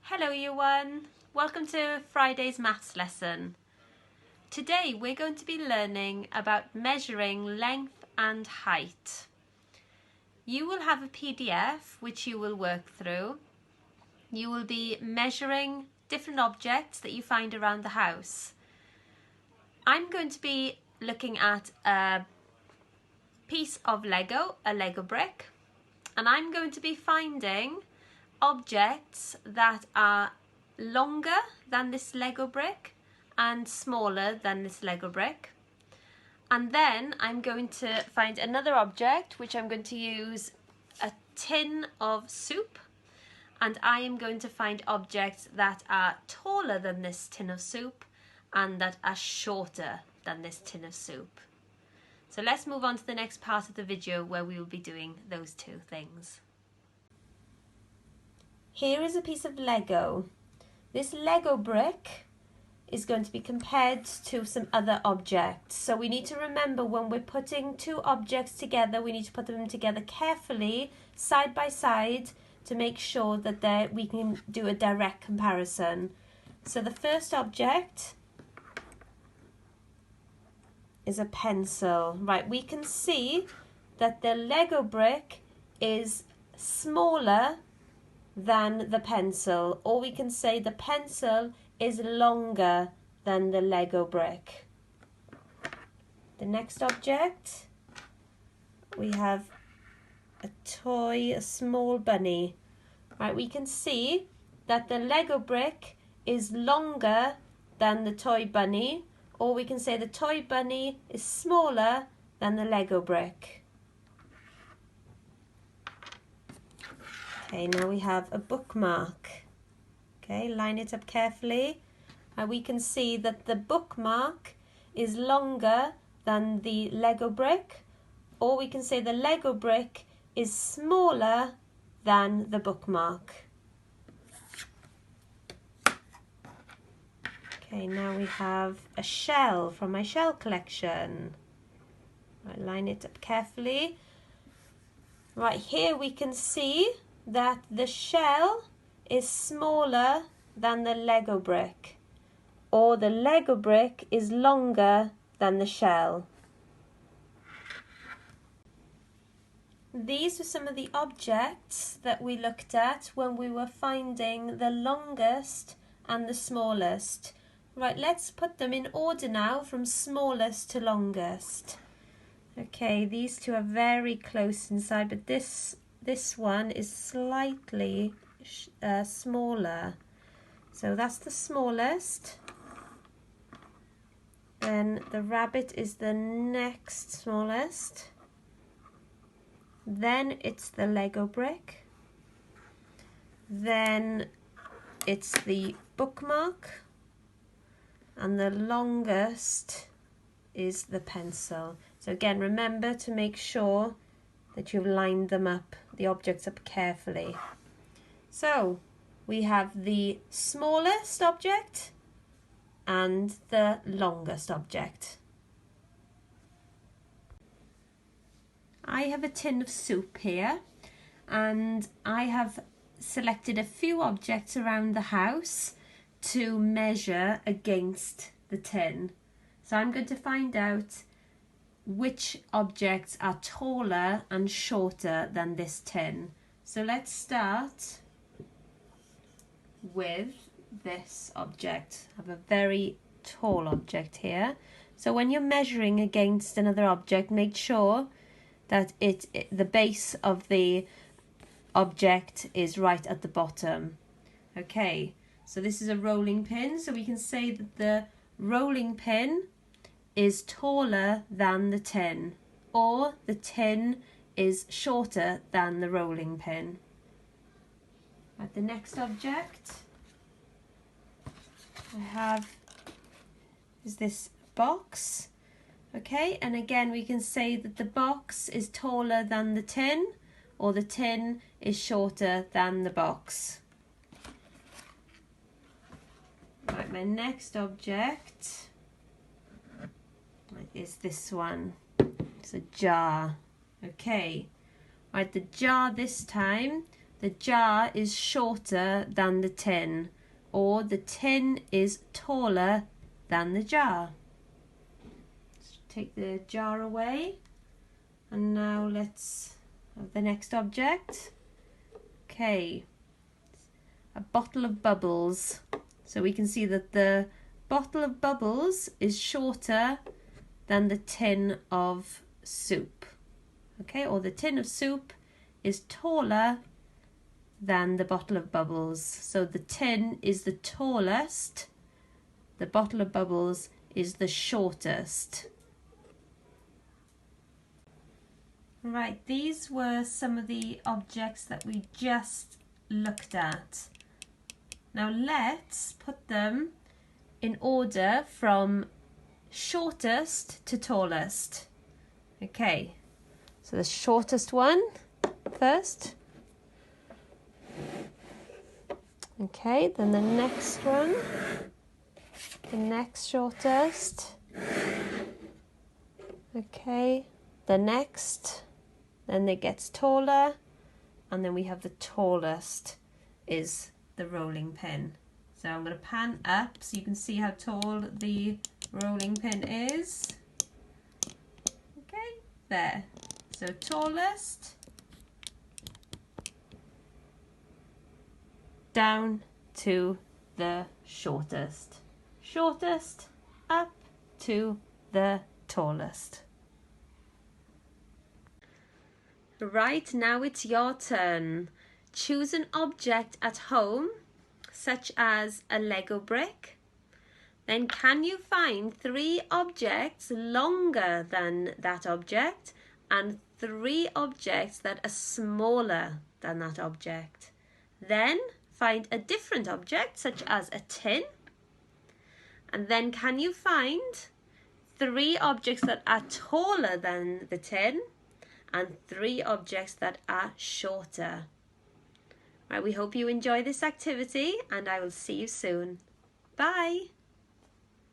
Hello year one, welcome to Friday's maths lesson. Today we're going to be learning about measuring length and height. You will have a PDF which you will work through. You will be measuring different objects that you find around the house. I'm going to be looking at a piece of Lego, a Lego brick, and I'm going to be finding objects that are longer than this Lego brick and smaller than this Lego brick. And then I'm going to find another object which I'm going to use a tin of soup, and I am going to find objects that are taller than this tin of soup and that are shorter than this tin of soup. So let's move on to the next part of the video where we will be doing those two things. Here is a piece of Lego. This Lego brick is going to be compared to some other objects. So we need to remember when we're putting two objects together, we need to put them together carefully, side by side, to make sure that we can do a direct comparison. So the first object is a pencil. Right, we can see that the Lego brick is smaller than the pencil, or we can say the pencil is longer than the Lego brick. The next object, we have a toy, a small bunny. Right, we can see that the Lego brick is longer than the toy bunny, or we can say the toy bunny is smaller than the Lego brick. Okay, now we have a bookmark. Okay, line it up carefully. And we can see that the bookmark is longer than the Lego brick, or we can say the Lego brick is smaller than the bookmark. Okay, now we have a shell from my shell collection. Right, line it up carefully. Right, here we can see that the shell is smaller than the Lego brick, or the Lego brick is longer than the shell. These were some of the objects that we looked at when we were finding the longest and the smallest. Right, let's put them in order now from smallest to longest. Okay, these two are very close inside, but this one is slightly smaller. So that's the smallest. Then the rabbit is the next smallest. Then it's the Lego brick. Then it's the bookmark. And the longest is the pencil. So again, remember to make sure that you've lined them up, the objects up carefully. So we have the smallest object and the longest object. I have a tin of soup here, and I have selected a few objects around the house to measure against the tin. So I'm going to find out which objects are taller and shorter than this tin. So let's start with this object. I have a very tall object here. So when you're measuring against another object, make sure that the base of the object is right at the bottom. Okay, so this is a rolling pin, so we can say that the rolling pin is taller than the tin, or the tin is shorter than the rolling pin. At the next object I have is this box. Okay, and again we can say that the box is taller than the tin, or the tin is shorter than the box. Right, my next object is this one. It's a jar. Okay, right, the jar this time the jar is shorter than the tin, or the tin is taller than the jar. Let's take the jar away, and now let's have the next object. Okay, a bottle of bubbles. So we can see that the bottle of bubbles is shorter than the tin of soup. Okay, or the tin of soup is taller than the bottle of bubbles. So the tin is the tallest, the bottle of bubbles is the shortest. Right, these were some of the objects that we just looked at. Now let's put them in order from shortest to tallest. Okay, so the shortest one first. Okay, then the next one, the next shortest. Okay, the next, then it gets taller, and then we have the tallest is the rolling pin. So I'm going to pan up so you can see how tall the rolling pin is. Okay, there. So tallest, down to the shortest. Shortest, up to the tallest. Right, now it's your turn. Choose an object at home, such as a Lego brick. Then can you find 3 objects longer than that object and 3 objects that are smaller than that object? Then find a different object, such as a tin. And then can you find 3 objects that are taller than the tin and 3 objects that are shorter? Right, we hope you enjoy this activity, and I will see you soon. Bye!